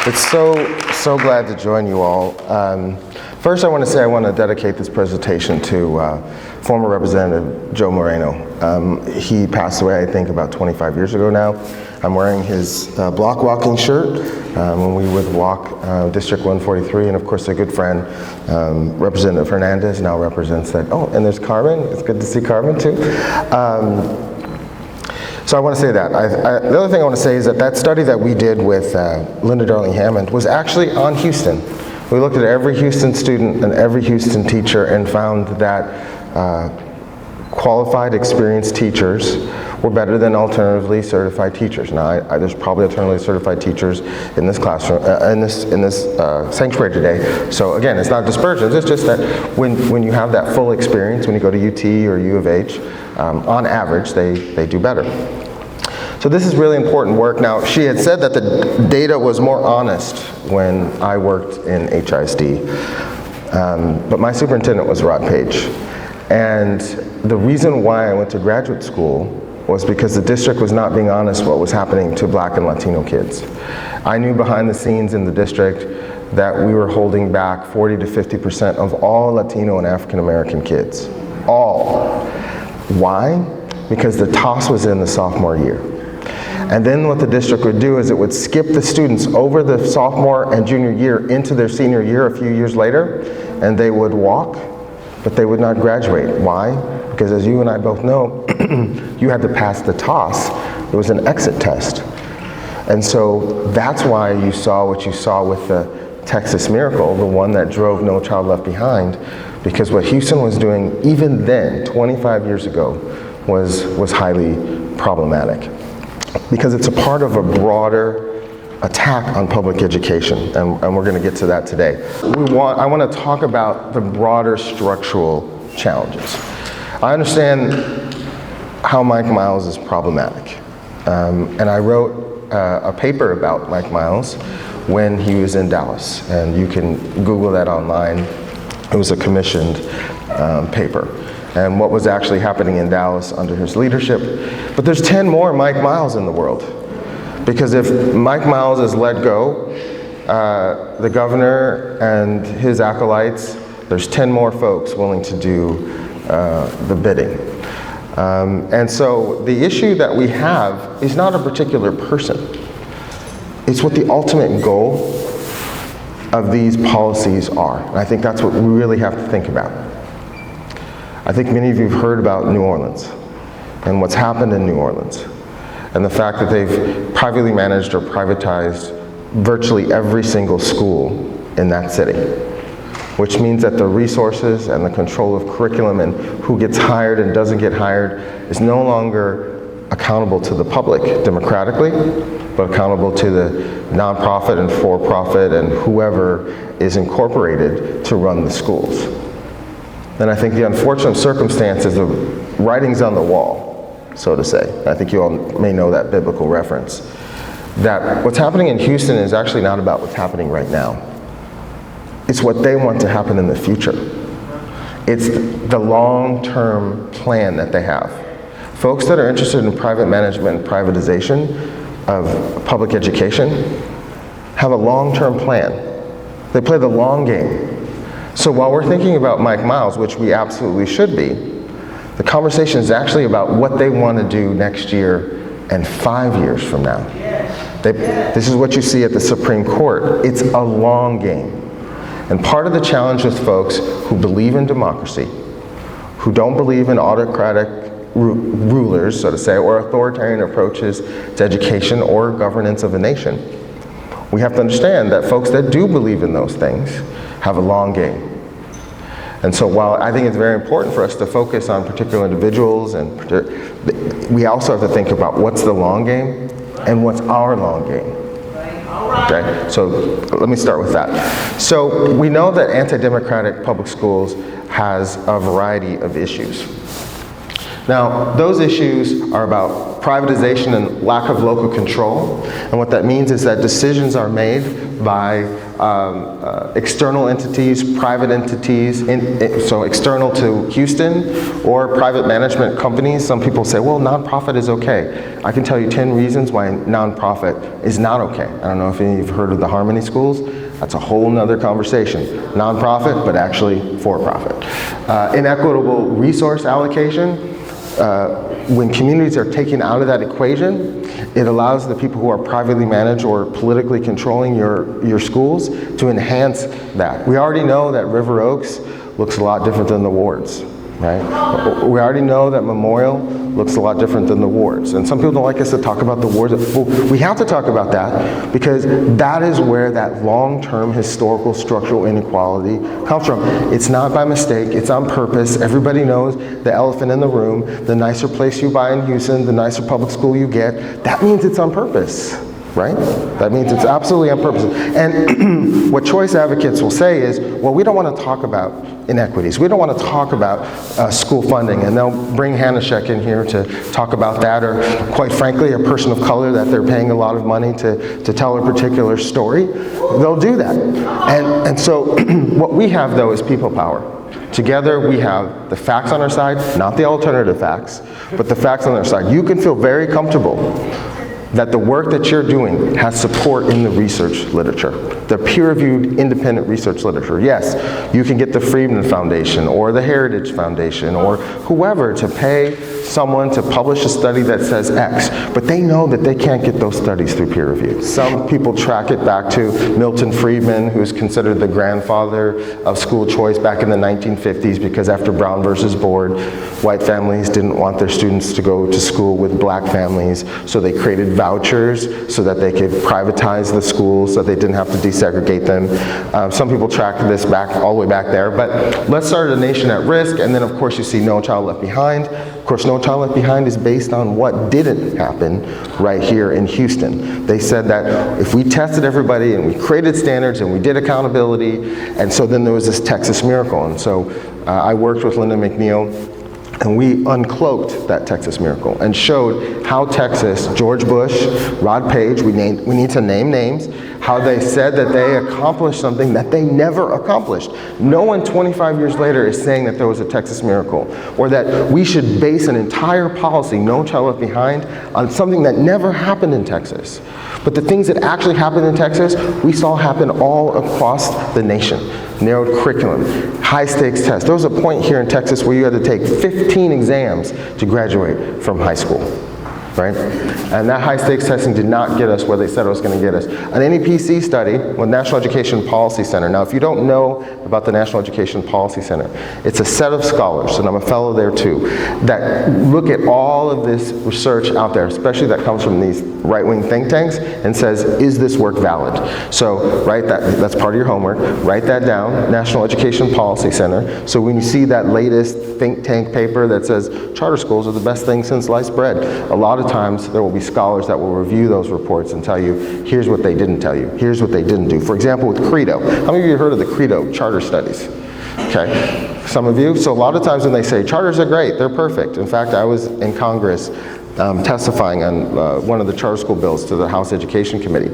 It's so glad to join you all. First, I want to say I want to dedicate this presentation to former Representative Joe Moreno. He passed away, I think, about 25 years ago now. I'm wearing his block walking shirt when we would walk District 143, and of course a good friend, Representative Hernandez, now represents that. Oh, and there's Carmen. It's good to see Carmen too. So I want to say that. The other thing I want to say is that study that we did with Linda Darling Hammond was actually on Houston. We looked at every Houston student and every Houston teacher and found that qualified, experienced teachers were better than alternatively certified teachers. Now, there's probably alternatively certified teachers in this classroom, in this sanctuary today. So again, it's not dispersion. It's just that when you have that full experience, when you go to UT or U of H, on average, they do better. So this is really important work. Now, she had said that the data was more honest when I worked in HISD, but my superintendent was Rod Page. And the reason why I went to graduate school was because the district was not being honest what was happening to Black and Latino kids. I knew behind the scenes in the district that we were holding back 40 to 50% of all Latino and African American kids. All. Why? Because the toss was in the sophomore year. And then what the district would do is it would skip the students over the sophomore and junior year into their senior year a few years later, and they would walk, but they would not graduate. Why? Because as you and I both know, you had to pass the toss. It was an exit test. And so that's why you saw what you saw with the Texas Miracle, the one that drove No Child Left Behind, because what Houston was doing even then, 25 years ago, was highly problematic. Because it's a part of a broader attack on public education, and we're going to get to that today. I want to talk about the broader structural challenges. I understand how Mike Miles is problematic, and I wrote a paper about Mike Miles when he was in Dallas, and you can Google that online. It was a commissioned paper, and what was actually happening in Dallas under his leadership. But there's 10 more Mike Miles in the world. Because if Mike Miles is let go, the governor and his acolytes, there's 10 more folks willing to do the bidding. And so the issue that we have is not a particular person. It's what the ultimate goal of these policies are. And I think that's what we really have to think about. I think many of you have heard about New Orleans and what's happened in New Orleans, and the fact that they've privately managed or privatized virtually every single school in that city, which means that the resources and the control of curriculum and who gets hired and doesn't get hired is no longer accountable to the public democratically, but accountable to the nonprofit and for-profit and whoever is incorporated to run the schools. And I think the unfortunate circumstance is the writing's on the wall, so to say. I think you all may know that biblical reference. That what's happening in Houston is actually not about what's happening right now. It's what they want to happen in the future. It's the long-term plan that they have. Folks that are interested in private management and privatization of public education have a long-term plan. They play the long game. So while we're thinking about Mike Miles, which we absolutely should be, the conversation is actually about what they want to do next year and 5 years from now. This is what you see at the Supreme Court. It's a long game. And part of the challenge with folks who believe in democracy, who don't believe in autocratic rulers, so to say, or authoritarian approaches to education or governance of a nation, we have to understand that folks that do believe in those things have a long game. And so while I think it's very important for us to focus on particular individuals, and we also have to think about what's the long game and what's our long game. Okay, so let me start with that. So we know that anti-democratic public schools has a variety of issues. Now, those issues are about privatization and lack of local control. And what that means is that decisions are made by external entities, private entities, so external to Houston, or private management companies. Some people say, well, nonprofit is okay. I can tell you 10 reasons why nonprofit is not okay. I don't know if any of you have heard of the Harmony Schools. That's a whole nother conversation. Nonprofit, but actually for-profit. Inequitable resource allocation. When communities are taken out of that equation, it allows the people who are privately managed or politically controlling your schools to enhance that. We already know that River Oaks looks a lot different than the wards, right? We already know that Memorial looks a lot different than the wards. And some people don't like us to talk about the wards. Well, we have to talk about that because that is where that long-term historical structural inequality comes from. It's not by mistake, it's on purpose. Everybody knows the elephant in the room. The nicer place you buy in Houston, the nicer public school you get, that means it's on purpose, right? That means it's absolutely on purpose. And what choice advocates will say is, well, we don't want to talk about inequities. We don't want to talk about school funding, and they'll bring Hanashek in here to talk about that, or quite frankly, a person of color that they're paying a lot of money to tell a particular story. They'll do that. And so what we have, though, is people power. Together, we have the facts on our side, not the alternative facts, but the facts on our side. You can feel very comfortable that the work that you're doing has support in the research literature, the peer-reviewed independent research literature. Yes, you can get the Friedman Foundation or the Heritage Foundation or whoever to pay someone to publish a study that says X, but they know that they can't get those studies through peer review. Some people track it back to Milton Friedman, who's considered the grandfather of school choice back in the 1950s, because after Brown versus Board, white families didn't want their students to go to school with black families, so they created vouchers so that they could privatize the schools so they didn't have to desegregate them. Some people track this back all the way back there, but let's start a nation at risk, and then of course you see No Child Left Behind. Of course, No Child Left Behind is based on what didn't happen right here in Houston. They said that if we tested everybody and we created standards and we did accountability, and so then there was this Texas miracle. And so I worked with Linda McNeil, and we uncloaked that Texas miracle and showed how Texas, George Bush, Rod Page, we need to name names, how they said that they accomplished something that they never accomplished. No one 25 years later is saying that there was a Texas miracle, or that we should base an entire policy, No Child Left Behind, on something that never happened in Texas. But the things that actually happened in Texas, we saw happen all across the nation. Narrowed curriculum, high stakes tests. There was a point here in Texas where you had to take 15 exams to graduate from high school, right? And that high stakes testing did not get us where they said it was going to get us. An NEPC study with National Education Policy Center. Now, if you don't know about the National Education Policy Center, it's a set of scholars, and I'm a fellow there too, that look at all of this research out there, especially that comes from these right-wing think tanks, and says, is this work valid? So that's part of your homework, write that down, National Education Policy Center. So when you see that latest think tank paper that says charter schools are the best thing since sliced bread, a lot of times there will be scholars that will review those reports and tell you, here's what they didn't tell you, here's what they didn't do. For example, with Credo. How many of you have heard of the Credo charter studies? Okay, some of you. So a lot of times when they say charters are great, they're perfect. In fact, I was in Congress testifying on one of the charter school bills to the House Education Committee.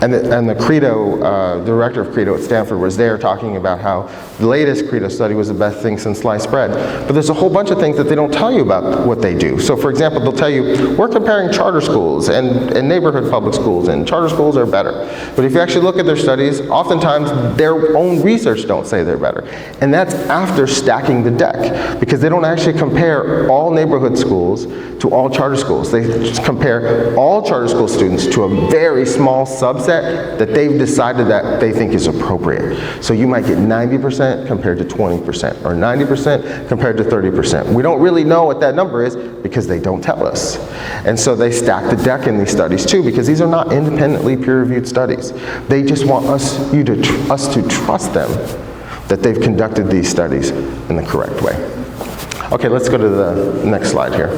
And the Credo, the director of Credo at Stanford was there talking about how the latest Credo study was the best thing since sliced bread. But there's a whole bunch of things that they don't tell you about what they do. So for example, they'll tell you, we're comparing charter schools and neighborhood public schools, and charter schools are better. But if you actually look at their studies, oftentimes their own research don't say they're better. And that's after stacking the deck, because they don't actually compare all neighborhood schools to all charter schools. They just compare all charter school students to a very small subset that they've decided that they think is appropriate. So you might get 90% compared to 20%, or 90% compared to 30%. We don't really know what that number is because they don't tell us. And so they stack the deck in these studies too, because these are not independently peer-reviewed studies. They just want us to trust them that they've conducted these studies in the correct way. Okay, let's go to the next slide here.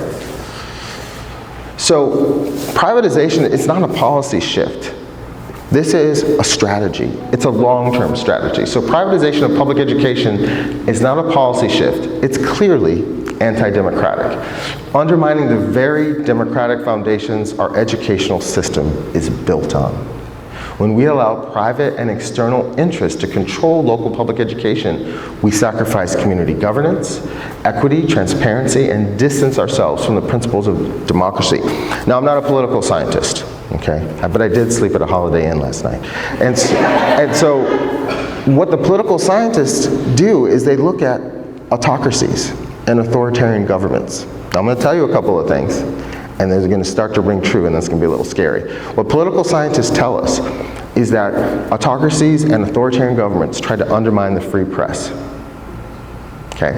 So privatization is not a policy shift. This is a strategy. It's a long-term strategy. So privatization of public education is not a policy shift. It's clearly anti-democratic. Undermining the very democratic foundations our educational system is built on. When we allow private and external interests to control local public education, we sacrifice community governance, equity, transparency, and distance ourselves from the principles of democracy. Now, I'm not a political scientist, okay? But I did sleep at a Holiday Inn last night. And so what the political scientists do is they look at autocracies and authoritarian governments. Now, I'm going to tell you a couple of things, and they're going to start to ring true, and that's going to be a little scary. What political scientists tell us is that autocracies and authoritarian governments try to undermine the free press. Okay?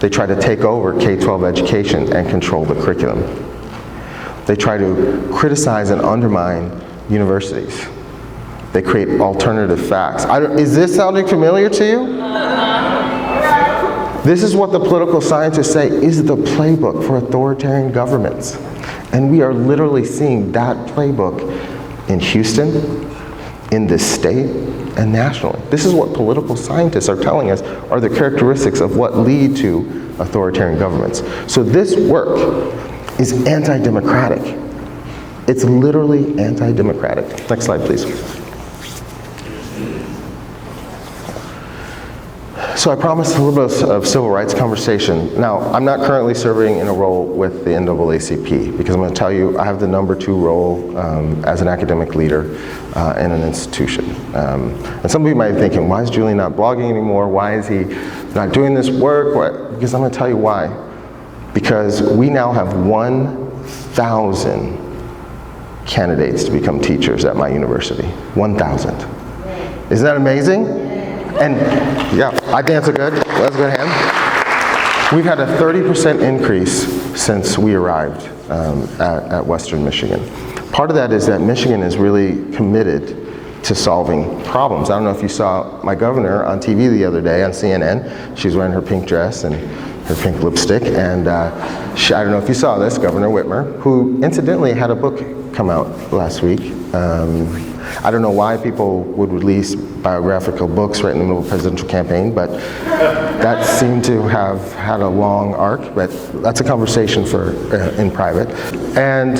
They try to take over K-12 education and control the curriculum. They try to criticize and undermine universities. They create alternative facts. Is this sounding familiar to you? This is what the political scientists say is the playbook for authoritarian governments. And we are literally seeing that playbook in Houston, in this state, and nationally. This is what political scientists are telling us are the characteristics of what lead to authoritarian governments. So this work is anti-democratic. It's literally anti-democratic. Next slide, please. So I promised a little bit of civil rights conversation. Now, I'm not currently serving in a role with the NAACP because I'm going to tell you I have the #2 role as an academic leader in an institution. And some of you might be thinking, why is Julian not blogging anymore? Why is he not doing this work? Because I'm going to tell you why. Because we now have 1,000 candidates to become teachers at my university. 1,000. Isn't that amazing? And yeah, I dance so good. That's a good hand. We've had a 30% increase since we arrived at Western Michigan. Part of that is that Michigan is really committed to solving problems. I don't know if you saw my governor on TV the other day on CNN. She's wearing her pink dress and her pink lipstick. And I don't know if you saw this, Governor Whitmer, who incidentally had a book come out last week. I don't know why people would release biographical books right in the middle of a presidential campaign, but that seemed to have had a long arc, but that's a conversation for in private. And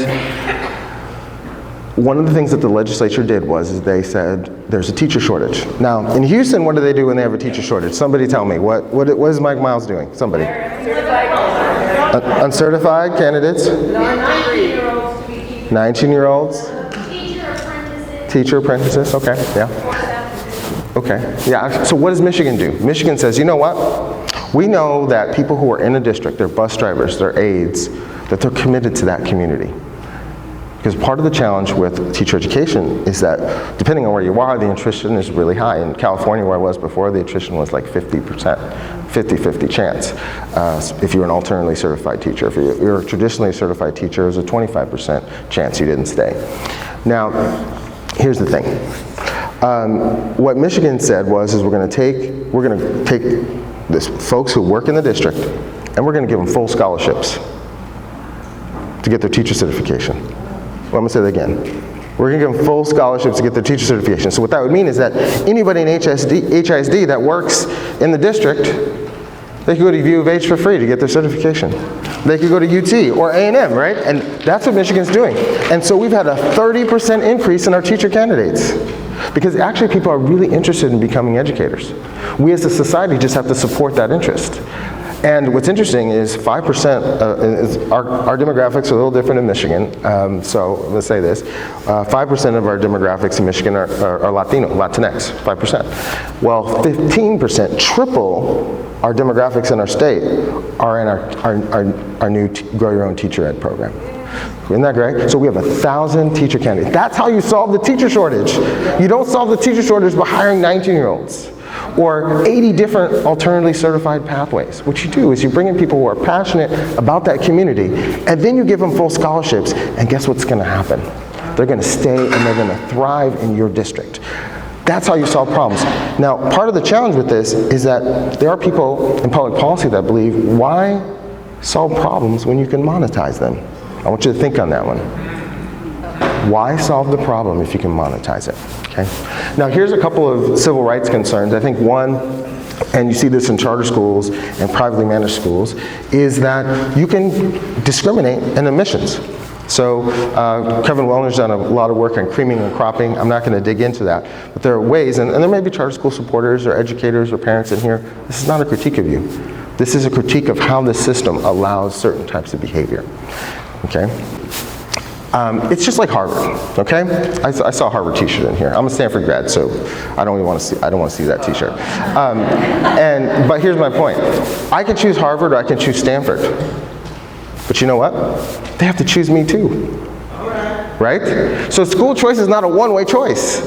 one of the things that the legislature did was they said there's a teacher shortage. Now, in Houston, what do they do when they have a teacher shortage? Somebody tell me, what is Mike Miles doing? Somebody. Uncertified candidates? 19-year-olds? Teacher apprentices, okay, yeah. Okay, yeah, so what does Michigan do? Michigan says, you know what? We know that people who are in a district, they're bus drivers, they're aides, that they're committed to that community. Because part of the challenge with teacher education is that depending on where you are, the attrition is really high. In California, where I was before, the attrition was like 50%, 50-50 chance if you're an alternately certified teacher. If you're a traditionally certified teacher, there's a 25% chance you didn't stay. Now, here's the thing. What Michigan said was we're going to take this folks who work in the district and we're going to give them full scholarships to get their teacher certification. Well, I'm going to say that again. We're going to give them full scholarships to get their teacher certification. So what that would mean is that anybody in HISD that works in the district, they could go to U of H for free to get their certification. They could go to UT or A&M, right? And that's what Michigan's doing. And so we've had a 30% increase in our teacher candidates because actually people are really interested in becoming educators. We as a society just have to support that interest. And what's interesting is 5%, our demographics are a little different in Michigan, so let's say this, 5% of our demographics in Michigan are Latino, Latinx, 5%. Well, 15%, triple our demographics in our state are in our new Grow Your Own Teacher Ed program. Isn't that great? So we have 1,000 teacher candidates. That's how you solve the teacher shortage. You don't solve the teacher shortage by hiring 19-year-olds. Or 80 different alternatively certified pathways. What you do is you bring in people who are passionate about that community, and then you give them full scholarships, and guess what's going to happen? They're going to stay and they're going to thrive in your district. That's how you solve problems. Now, part of the challenge with this is that there are people in public policy that believe, why solve problems when you can monetize them? I want you to think on that one. Why solve the problem if you can monetize it? Okay. Now here's a couple of civil rights concerns. I think one and you see this in charter schools and privately managed schools, is that you can discriminate in admissions. So Kevin Wellner's done a lot of work on creaming and cropping. I'm not going to dig into that, but there are ways, and there may be charter school supporters or educators or parents in here. This is not a critique of you. This is a critique of how the system allows certain types of behavior. Okay? It's just like Harvard, okay? I saw a Harvard t-shirt in here. I'm a Stanford grad, so I don't want to see that t-shirt. But here's my point. I can choose Harvard or I can choose Stanford. But you know what? They have to choose me too, right? So school choice is not a one-way choice.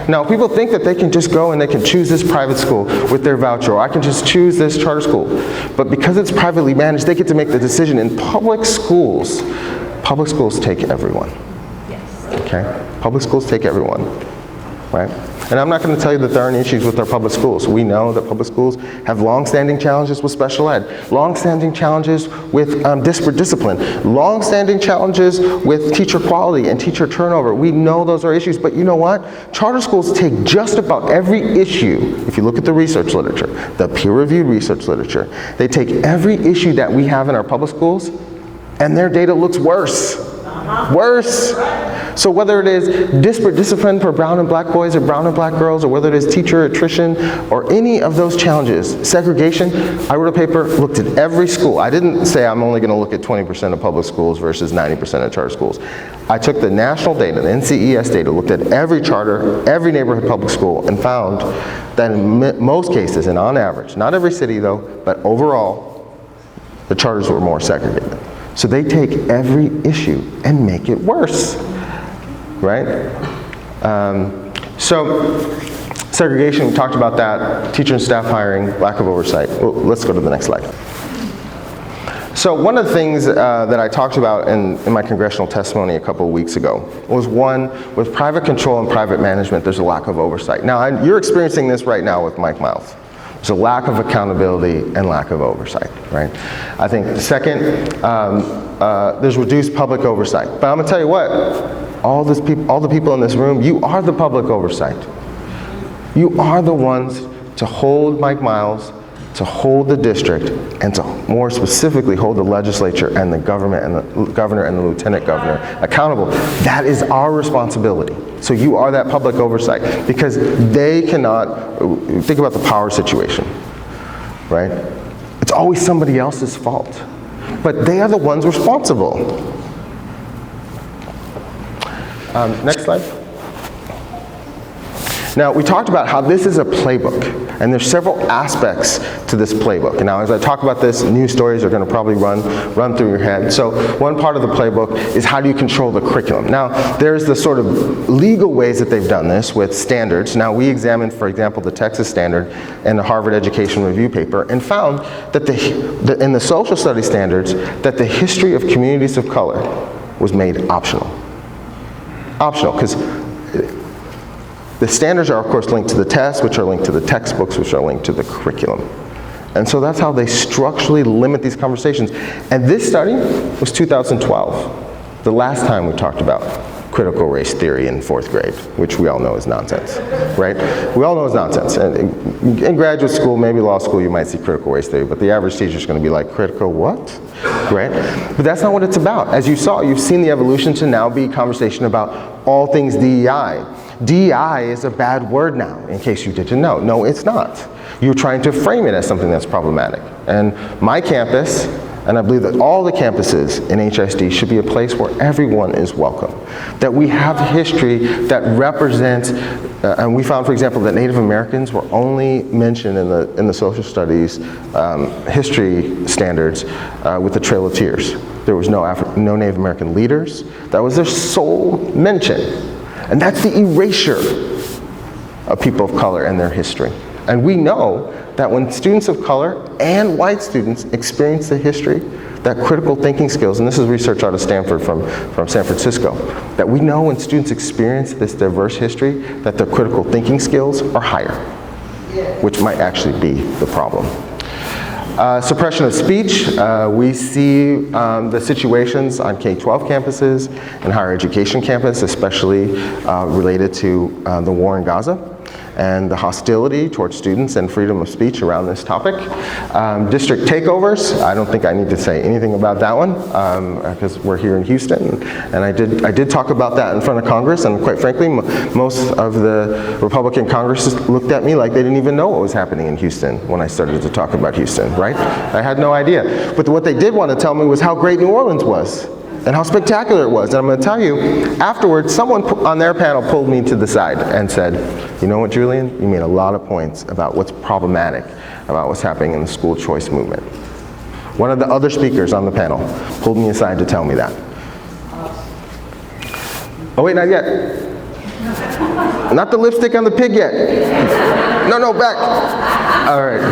Now, people think that they can just go and they can choose this private school with their voucher, or I can just choose this charter school. But because it's privately managed, they get to make the decision. In public schools take everyone. Okay? Public schools take everyone, right? And I'm not going to tell you that there aren't issues with our public schools. We know that public schools have long-standing challenges with special ed, long-standing challenges with disparate discipline, long-standing challenges with teacher quality and teacher turnover. We know those are issues, but you know what? Charter schools take just about every issue. If you look at the research literature, the peer-reviewed research literature, they take every issue that we have in our public schools, and their data looks worse. Worse. So whether it is disparate discipline for brown and black boys or brown and black girls, or whether it is teacher attrition or any of those challenges, segregation, I wrote a paper, looked at every school. I didn't say I'm only going to look at 20% of public schools versus 90% of charter schools. I took the national data, the NCES data, looked at every charter, every neighborhood public school, and found that in most cases, and on average, not every city though, but overall, the charters were more segregated. So they take every issue and make it worse, right? So segregation, we talked about that. Teacher and staff hiring, lack of oversight. Well, let's go to the next slide. So one of the things that I talked about in my congressional testimony a couple of weeks ago was one, with private control and private management, there's a lack of oversight. Now, you're experiencing this right now with Mike Miles. There's a lack of accountability and lack of oversight, right? I think the second, there's reduced public oversight. But I'm gonna tell you what, all the people in this room, you are the public oversight. You are the ones to hold Mike Miles, to hold the district, and to more specifically hold the legislature and the government and the governor and the lieutenant governor accountable. That is our responsibility. So you are that public oversight, because they cannot, think about the power situation, right? It's always somebody else's fault, but they are the ones responsible. Next slide. Now, we talked about how this is a playbook, and there's several aspects to this playbook. And now, as I talk about this, news stories are going to probably run through your head. So one part of the playbook is how do you control the curriculum? Now, there's the sort of legal ways that they've done this with standards. Now, we examined, for example, the Texas standard and the Harvard Education Review paper, and found that in the social studies standards, that the history of communities of color was made optional. Optional, because the standards are, of course, linked to the tests, which are linked to the textbooks, which are linked to the curriculum. And so that's how they structurally limit these conversations. And this study was 2012, the last time we talked about critical race theory in 4th grade, which we all know is nonsense, right? We all know is nonsense. And in graduate school, maybe law school, you might see critical race theory, but the average teacher is going to be like, critical what? Right? But that's not what it's about. As you saw, you've seen the evolution to now be a conversation about all things DEI. DEI is a bad word now, in case you didn't know. No, it's not. You're trying to frame it as something that's problematic. And my campus, and I believe that all the campuses in HISD should be a place where everyone is welcome. That we have history that represents, and we found, for example, that Native Americans were only mentioned in the social studies history standards with the Trail of Tears. There was no Native American leaders. That was their sole mention. And that's the erasure of people of color and their history. And we know that when students of color and white students experience the history, that critical thinking skills, and this is research out of Stanford from San Francisco, that we know when students experience this diverse history, that their critical thinking skills are higher, which might actually be the problem. Suppression of speech, we see the situations on K-12 campuses and higher education campus, especially related to the war in Gaza. and the hostility towards students and freedom of speech around this topic. District takeovers, I don't think I need to say anything about that one because we're here in Houston, and I did talk about that in front of Congress, and quite frankly, most of the Republican Congress looked at me like they didn't even know what was happening in Houston when I started to talk about Houston, right? I had no idea. But what they did want to tell me was how great New Orleans was and how spectacular it was. And I'm going to tell you, afterwards, someone on their panel pulled me to the side and said, you know what, Julian, you made a lot of points about what's problematic about what's happening in the school choice movement. One of the other speakers on the panel pulled me aside to tell me that. Oh wait, not yet. Not the lipstick on the pig yet. No, back. All right.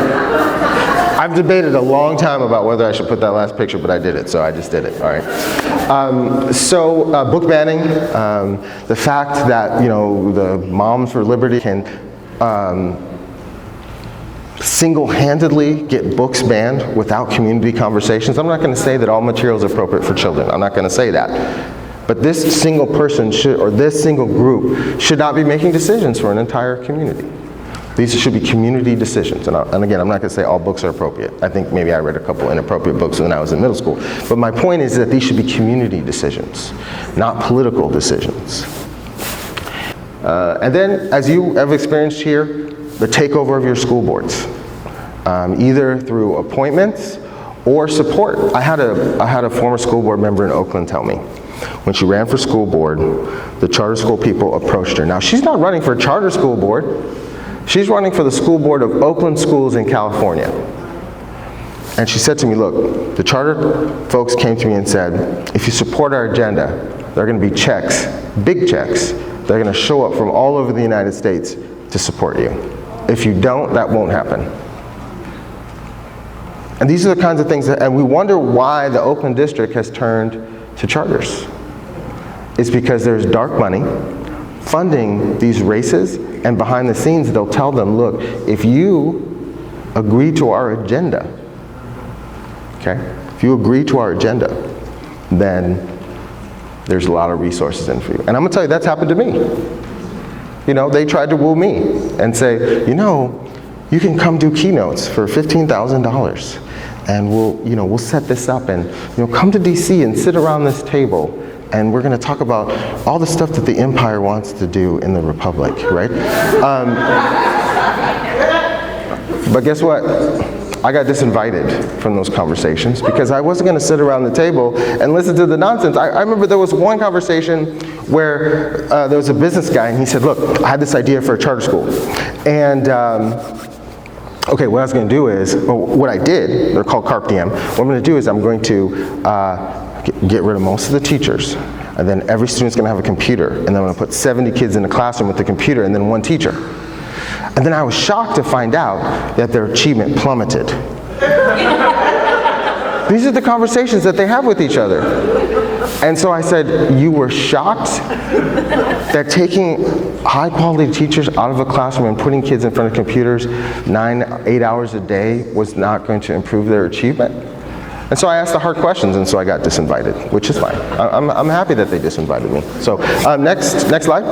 I've debated a long time about whether I should put that last picture, but I did it, so I just did it, all right. Book banning, the fact that, the Moms for Liberty can single-handedly get books banned without community conversations. I'm not going to say that all material is appropriate for children. I'm not going to say that. But this single person this single group should not be making decisions for an entire community. These should be community decisions. And again, I'm not going to say all books are appropriate. I think maybe I read a couple inappropriate books when I was in middle school. But my point is that these should be community decisions, not political decisions. And then, as you have experienced here, the takeover of your school boards, either through appointments or support. I had a former school board member in Oakland tell me, when she ran for school board, the charter school people approached her. Now, she's not running for a charter school board. She's running for the school board of Oakland schools in California. And she said to me, look, the charter folks came to me and said, if you support our agenda, there are going to be checks, big checks, they're going to show up from all over the United States to support you. If you don't, that won't happen. And these are the kinds of things and we wonder why the Oakland district has turned to charters. It's because there's dark money funding these races, and behind the scenes they'll tell them, look, if you agree to our agenda, okay? If you agree to our agenda, then there's a lot of resources in for you. And I'm gonna tell you, that's happened to me. They tried to woo me and say, you can come do keynotes for $15,000 and we'll set this up and come to DC and sit around this table and we're going to talk about all the stuff that the empire wants to do in the republic, right? But guess what? I got disinvited from those conversations because I wasn't going to sit around the table and listen to the nonsense. I remember there was one conversation where there was a business guy and he said, look, I had this idea for a charter school. And okay, what I was going to do is, what I did, they're called Carp Diem, what I'm going to do is I'm going to get rid of most of the teachers, and then every student's going to have a computer, and then I'm going to put 70 kids in the classroom with the computer and then one teacher. And then I was shocked to find out that their achievement plummeted. These are the conversations that they have with each other. And so I said, you were shocked that taking high quality teachers out of a classroom and putting kids in front of computers 8 hours a day was not going to improve their achievement? And so I asked the hard questions, and so I got disinvited, which is fine. I'm happy that they disinvited me. So next slide.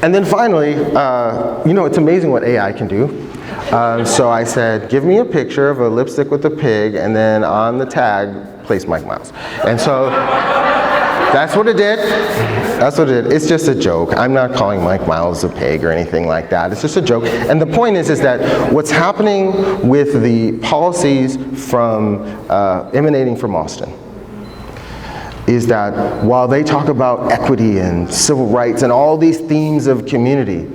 And then finally, it's amazing what AI can do. So I said, give me a picture of a lipstick with a pig, and then on the tag, place Mike Miles. And so that's what it did. That's what it did. It's just a joke. I'm not calling Mike Miles a pig or anything like that. It's just a joke. And the point is that what's happening with the policies from emanating from Austin is that while they talk about equity and civil rights and all these themes of community,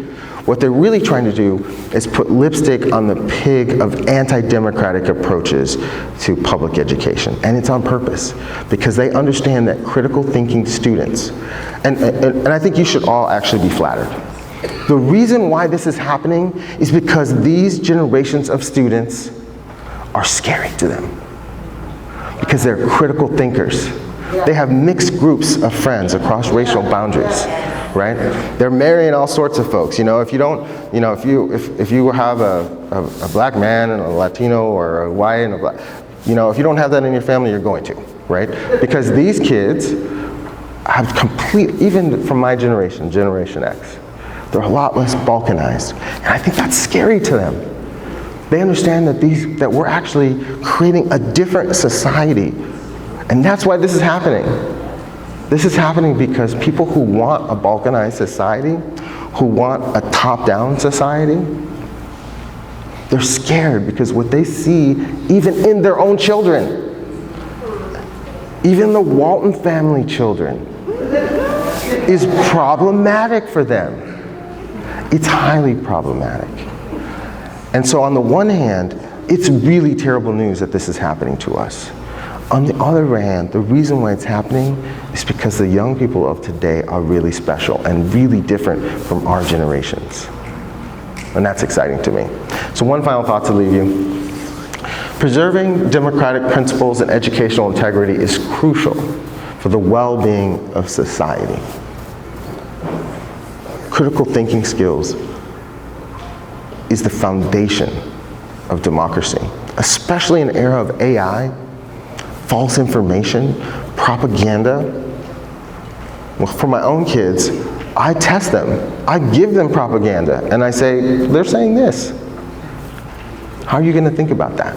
what they're really trying to do is put lipstick on the pig of anti-democratic approaches to public education. And it's on purpose, because they understand that critical thinking students, and I think you should all actually be flattered. The reason why this is happening is because these generations of students are scary to them, because they're critical thinkers. They have mixed groups of friends across racial boundaries. Right? They're marrying all sorts of folks. If you don't, if you have a black man and a Latino or a white and a black, if you don't have that in your family, you're going to, right? Because these kids have even from my generation, Generation X, They're a lot less balkanized. And I think that's scary to them. They understand that we're actually creating a different society. And that's why this is happening. This is happening because people who want a balkanized society, who want a top-down society, they're scared because what they see, even in their own children, even the Walton family children, is problematic for them. It's highly problematic. And so on the one hand, it's really terrible news that this is happening to us. On the other hand, the reason why it's happening is because the young people of today are really special and really different from our generations. And that's exciting to me. So one final thought to leave you. Preserving democratic principles and educational integrity is crucial for the well-being of society. Critical thinking skills is the foundation of democracy, especially in an era of AI, false information, propaganda. Well, for my own kids, I test them. I give them propaganda, and I say, they're saying this. How are you going to think about that?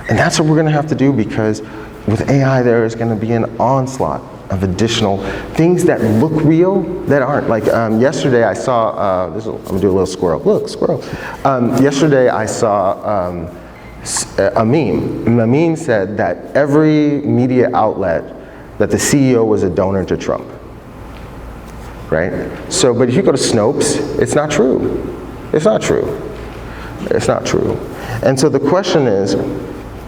And that's what we're going to have to do, because with AI, there is going to be an onslaught of additional things that look real that aren't. Like yesterday I saw, I'm gonna do a little squirrel. Look, squirrel. Yesterday I saw a meme. And the meme said that every media outlet, that the CEO was a donor to Trump. Right? So, but if you go to Snopes, it's not true. It's not true. It's not true. And so the question is,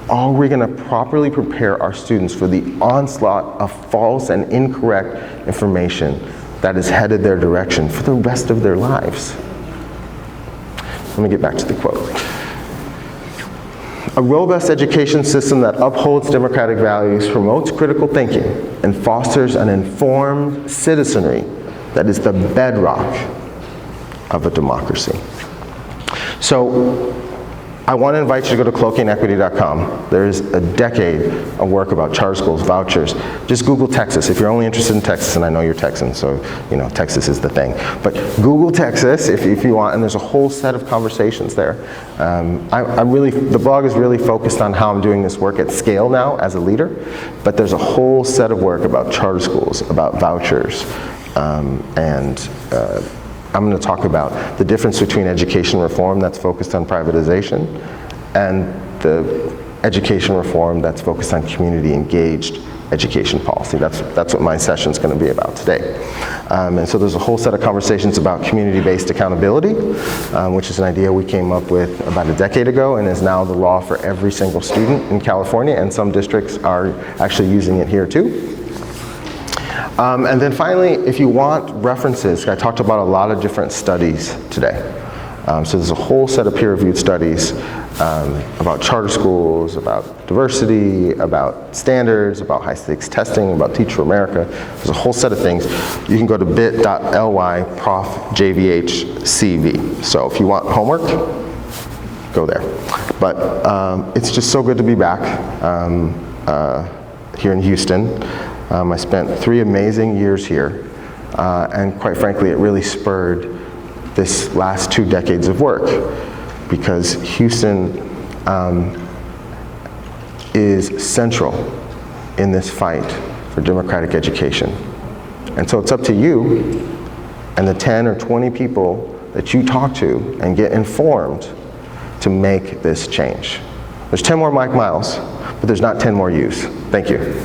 are we going to properly prepare our students for the onslaught of false and incorrect information that is headed their direction for the rest of their lives? Let me get back to the quote. A robust education system that upholds democratic values, promotes critical thinking, and fosters an informed citizenry that is the bedrock of a democracy. So, I want to invite you to go to colloquiumequity.com. There's a decade of work about charter schools, vouchers. Just Google Texas if you're only interested in Texas, and I know you're Texan, so you know Texas is the thing. But Google Texas if you want, and there's a whole set of conversations there. The blog is really focused on how I'm doing this work at scale now as a leader, but there's a whole set of work about charter schools, about vouchers, I'm going to talk about the difference between education reform that's focused on privatization and the education reform that's focused on community-engaged education policy. That's what my session's going to be about today. And so there's a whole set of conversations about community-based accountability, which is an idea we came up with about a decade ago and is now the law for every single student in California, and some districts are actually using it here too. And then finally, if you want references, I talked about a lot of different studies today. So there's a whole set of peer-reviewed studies about charter schools, about diversity, about standards, about high-stakes testing, about Teach for America. There's a whole set of things. You can go to bit.ly/profjvhcv. So if you want homework, go there. But it's just so good to be back here in Houston. I spent 3 amazing years here, and quite frankly, it really spurred this last 2 decades of work, because Houston is central in this fight for democratic education. And so it's up to you and the 10 or 20 people that you talk to and get informed to make this change. There's 10 more Mike Miles, but there's not 10 more yous. Thank you.